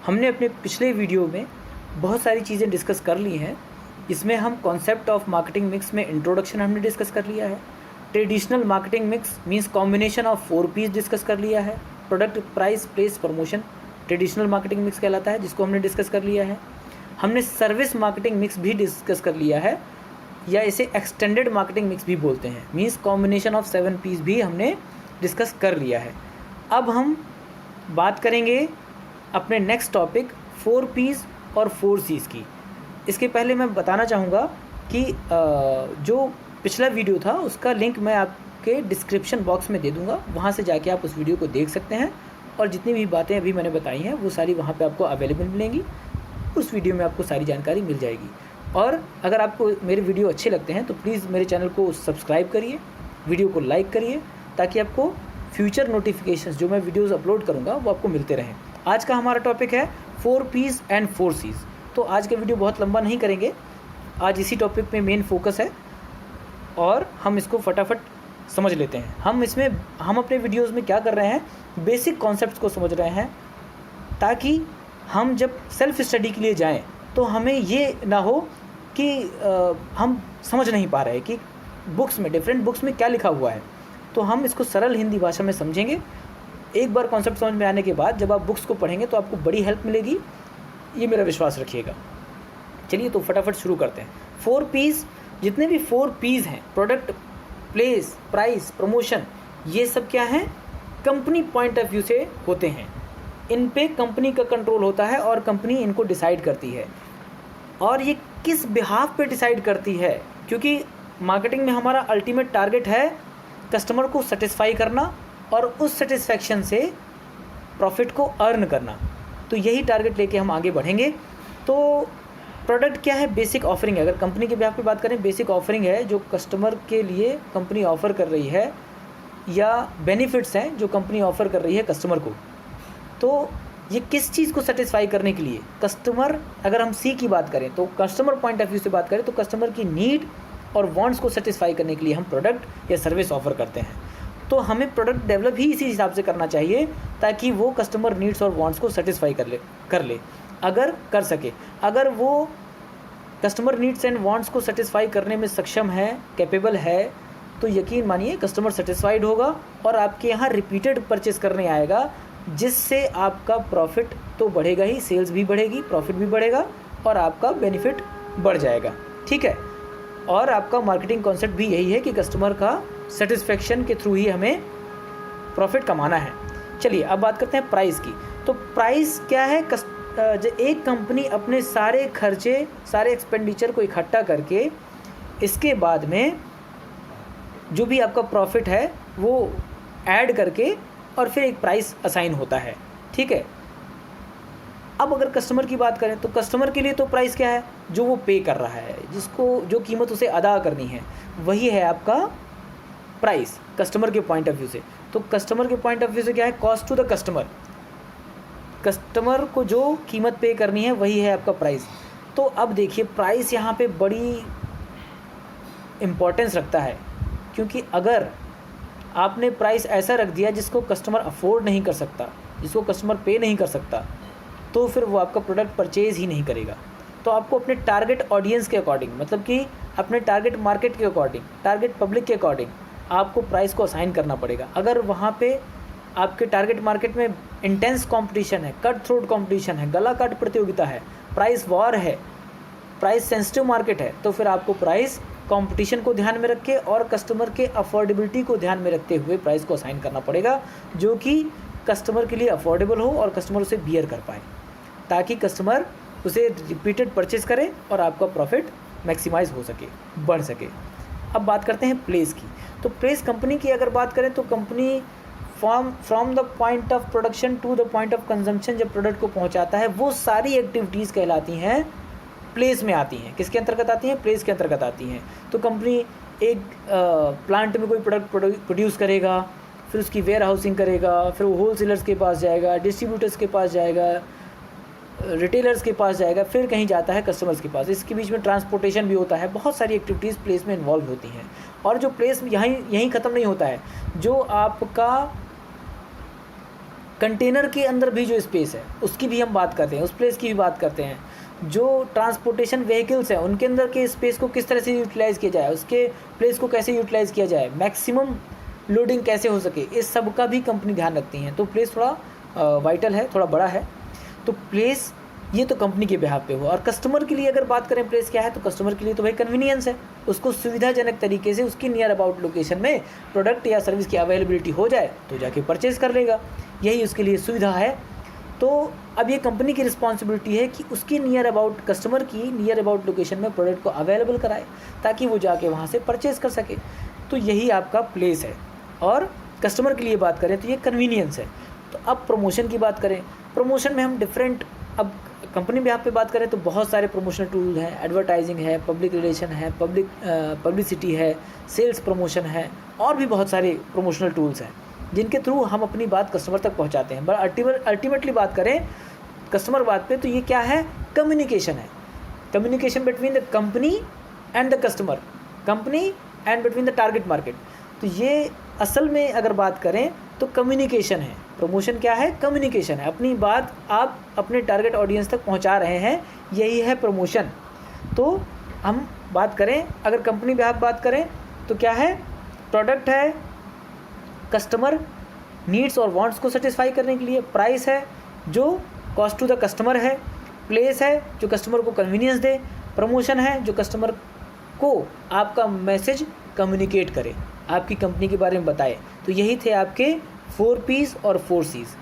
हमने अपने पिछले वीडियो में बहुत सारी चीज़ें डिस्कस कर ली हैं। इसमें हम कॉन्सेप्ट ऑफ मार्केटिंग मिक्स में इंट्रोडक्शन हमने डिस्कस कर लिया है। Traditional marketing mix means combination of 4 P's discuss कर लिया है। Product, price, place, promotion traditional marketing mix कहलाता है, जिसको हमने डिस्कस कर लिया है। हमने सर्विस मार्केटिंग मिक्स भी डिस्कस कर लिया है, या इसे एक्सटेंडेड मार्केटिंग मिक्स भी बोलते हैं, मींस कॉम्बिनेशन ऑफ 7 P's भी हमने डिस्कस कर लिया है। अब हम बात करेंगे अपने नेक्स्ट टॉपिक 4 P's और 4 C's की। इसके पहले मैं बताना चाहूँगा कि जो पिछला वीडियो था उसका लिंक मैं आपके डिस्क्रिप्शन बॉक्स में दे दूँगा, वहाँ से जाके आप उस वीडियो को देख सकते हैं और जितनी भी बातें अभी मैंने बताई हैं वो सारी वहाँ पे आपको अवेलेबल मिलेंगी। उस वीडियो में आपको सारी जानकारी मिल जाएगी। और अगर आपको मेरे वीडियो अच्छे लगते हैं तो प्लीज़ मेरे चैनल को सब्सक्राइब करिए, वीडियो को लाइक करिए, ताकि आपको फ्यूचर नोटिफिकेशंस जो मैं वीडियोस अपलोड करूँगा वो आपको मिलते रहें। आज का हमारा टॉपिक है 4 P's एंड 4 C's। तो आज का वीडियो बहुत लंबा नहीं करेंगे, आज इसी टॉपिक में मेन फोकस है और हम इसको फटाफट समझ लेते हैं। हम अपने वीडियोस में क्या कर रहे हैं, बेसिक कॉन्सेप्ट्स को समझ रहे हैं, ताकि हम जब सेल्फ स्टडी के लिए जाएं तो हमें ये ना हो कि हम समझ नहीं पा रहे कि बुक्स में, डिफरेंट बुक्स में क्या लिखा हुआ है। तो हम इसको सरल हिंदी भाषा में समझेंगे। एक बार कॉन्सेप्ट समझ में आने के बाद जब आप बुक्स को पढ़ेंगे तो आपको बड़ी हेल्प मिलेगी, ये मेरा विश्वास रखिएगा। चलिए तो फटाफट शुरू करते हैं। 4 P's, जितने भी 4 P's हैं, प्रोडक्ट, प्लेस, प्राइस, प्रमोशन, ये सब क्या हैं, कंपनी पॉइंट ऑफ व्यू से होते हैं। इन पे कंपनी का कंट्रोल होता है और कंपनी इनको डिसाइड करती है। और ये किस बिहाफ पे डिसाइड करती है, क्योंकि मार्केटिंग में हमारा अल्टीमेट टारगेट है कस्टमर को सेटिस्फाई करना और उस सेटिस्फैक्शन से प्रॉफिट को अर्न करना। तो यही टारगेट लेके हम आगे बढ़ेंगे। तो प्रोडक्ट क्या है, बेसिक ऑफरिंग है। अगर कंपनी के बिहाफ पे बात करें, बेसिक ऑफरिंग है जो कस्टमर के लिए कंपनी ऑफ़र कर रही है, या बेनिफिट्स हैं जो कंपनी ऑफ़र कर रही है कस्टमर को। तो ये किस चीज़ को सेटिस्फाई करने के लिए, कस्टमर, अगर हम सी की बात करें तो कस्टमर पॉइंट ऑफ व्यू से बात करें तो कस्टमर की नीड और वांट्स को सेटिस्फाई करने के लिए हम प्रोडक्ट या सर्विस ऑफ़र करते हैं। तो हमें प्रोडक्ट डेवलप ही इसी हिसाब से करना चाहिए ताकि वो कस्टमर नीड्स और वांट्स को सेटिस्फाई कर ले। अगर कर सके, अगर वो कस्टमर नीड्स एंड वांट्स को सेटिस्फाई करने में सक्षम है, कैपेबल है, तो यकीन मानिए कस्टमर सेटिस्फाइड होगा और आपके यहाँ रिपीटेड परचेस करने आएगा, जिससे आपका प्रॉफिट तो बढ़ेगा ही, सेल्स भी बढ़ेगी, प्रॉफिट भी बढ़ेगा और आपका बेनिफिट बढ़ जाएगा। ठीक है। और आपका मार्केटिंग कॉन्सेप्ट भी यही है कि कस्टमर का सेटिस्फेक्शन के थ्रू ही हमें प्रॉफिट कमाना है। चलिए अब बात करते हैं प्राइस की। तो प्राइस क्या है, एक कंपनी अपने सारे खर्चे, सारे एक्सपेंडिचर को इकट्ठा करके इसके बाद में जो भी आपका प्रॉफिट है वो ऐड करके और फिर एक प्राइस असाइन होता है। ठीक है। अब अगर कस्टमर की बात करें तो कस्टमर के लिए तो प्राइस क्या है, जो वो पे कर रहा है, जिसको जो कीमत उसे अदा करनी है, वही है आपका प्राइस कस्टमर के पॉइंट ऑफ व्यू से। तो कस्टमर के पॉइंट ऑफ व्यू से क्या है, cost to the customer, customer को जो कीमत पे करनी है वही है आपका प्राइस। तो अब देखिए प्राइस यहाँ पे बड़ी इम्पोर्टेंस रखता है, क्योंकि अगर आपने प्राइस ऐसा रख दिया जिसको कस्टमर अफोर्ड नहीं कर सकता, जिसको कस्टमर पे नहीं कर सकता, तो फिर वो आपका प्रोडक्ट परचेज़ ही नहीं करेगा। तो आपको अपने टारगेट ऑडियंस के अकॉर्डिंग, मतलब कि अपने टारगेट मार्केट के अकॉर्डिंग, टारगेट पब्लिक के अकॉर्डिंग आपको प्राइस को असाइन करना पड़ेगा। अगर वहाँ पे आपके टारगेट मार्केट में इंटेंस कंपटीशन है, कट थ्रोट कंपटीशन है, गला काट प्रतियोगिता है, प्राइस वॉर है, प्राइस सेंसिटिव मार्केट है, तो फिर आपको प्राइस कंपटीशन को ध्यान में रख के और कस्टमर के अफोर्डेबिलिटी को ध्यान में रखते हुए प्राइस को असाइन करना पड़ेगा, जो कि कस्टमर के लिए अफोर्डेबल हो और कस्टमर उसे बियर कर पाए, ताकि कस्टमर उसे रिपीटेड परचेस करे और आपका प्रॉफिट मैक्सिमाइज हो सके, बढ़ सके। अब बात करते हैं प्लेस की। तो प्लेस कंपनी की अगर बात करें तो company from the point of production to the point of consumption जब प्रोडक्ट को पहुंचाता है, वो सारी एक्टिविटीज़ कहलाती हैं प्लेस में आती हैं। किसके अंतर्गत आती हैं, प्लेस के अंतर्गत आती हैं। तो कंपनी एक प्लांट में कोई प्रोडक्ट प्रोड्यूस करेगा, फिर उसकी वेयर हाउसिंग करेगा, फिर वो होलसेलर्स के पास जाएगा, डिस्ट्रीब्यूटर्स के पास जाएगा, रिटेलर्स के पास जाएगा, फिर कहीं जाता है कस्टमर्स के पास। इसके बीच में ट्रांसपोर्टेशन भी होता है, बहुत सारी एक्टिविटीज़ प्लेस में इन्वॉल्व होती हैं। और जो प्लेस यहीं ख़त्म नहीं होता है, जो आपका कंटेनर के अंदर भी जो स्पेस है उसकी भी हम बात करते हैं, उस प्लेस की भी बात करते हैं। जो ट्रांसपोर्टेशन व्हीकल्स हैं उनके अंदर के स्पेस को किस तरह से यूटिलाइज़ किया जाए, उसके प्लेस को कैसे यूटिलाइज़ किया जाए, मैक्सिमम लोडिंग कैसे हो सके, इस सब का भी कंपनी ध्यान रखती हैं। तो प्लेस थोड़ा वाइटल है, थोड़ा बड़ा है। तो प्लेस ये तो कंपनी के बिहाफ पे हुआ। और कस्टमर के लिए अगर बात करें प्लेस क्या है, तो कस्टमर के लिए तो भाई कन्वीनियंस है, उसको सुविधाजनक तरीके से उसकी नियर अबाउट लोकेशन में प्रोडक्ट या सर्विस की अवेलेबिलिटी हो जाए तो जाके परचेज़ कर लेगा, यही उसके लिए सुविधा है। तो अब ये कंपनी की रिस्पॉन्सिबिलिटी है कि उसकी नियर अबाउट कस्टमर की नियर अबाउट लोकेशन में प्रोडक्ट को अवेलेबल कराए ताकि वो जाके वहाँ से परचेज़ कर सके। तो यही आपका प्लेस है। और कस्टमर के लिए बात करें तो ये कन्वीनियंस है। तो अब प्रमोशन की बात करें, प्रमोशन में हम डिफरेंट, अब कंपनी भी आप पे बात करें तो बहुत सारे प्रमोशनल टूल हैं, एडवर्टाइजिंग है, पब्लिक रिलेशन है, पब्लिसिटी है, सेल्स प्रमोशन है, और भी बहुत सारे प्रमोशनल टूल्स हैं जिनके थ्रू हम अपनी बात कस्टमर तक पहुंचाते हैं। बट अल्टीमेटली बात करें कस्टमर बात पे तो ये क्या है, कम्युनिकेशन है। Communication between the company and the customer, company and between the target market. तो ये असल में अगर बात करें तो कम्युनिकेशन है। प्रमोशन क्या है, कम्युनिकेशन है, अपनी बात आप अपने टारगेट ऑडियंस तक पहुंचा रहे हैं, यही है प्रमोशन। तो हम बात करें अगर कंपनी भी आप बात करें तो क्या है, प्रोडक्ट है कस्टमर नीड्स और वांट्स को सेटिस्फाई करने के लिए, प्राइस है जो कॉस्ट टू द कस्टमर है, प्लेस है जो कस्टमर को कन्वीनियंस दे, प्रमोशन है जो कस्टमर को आपका मैसेज कम्युनिकेट करे, आपकी कंपनी के बारे में बताए। तो यही थे आपके 4 P's और 4 C's।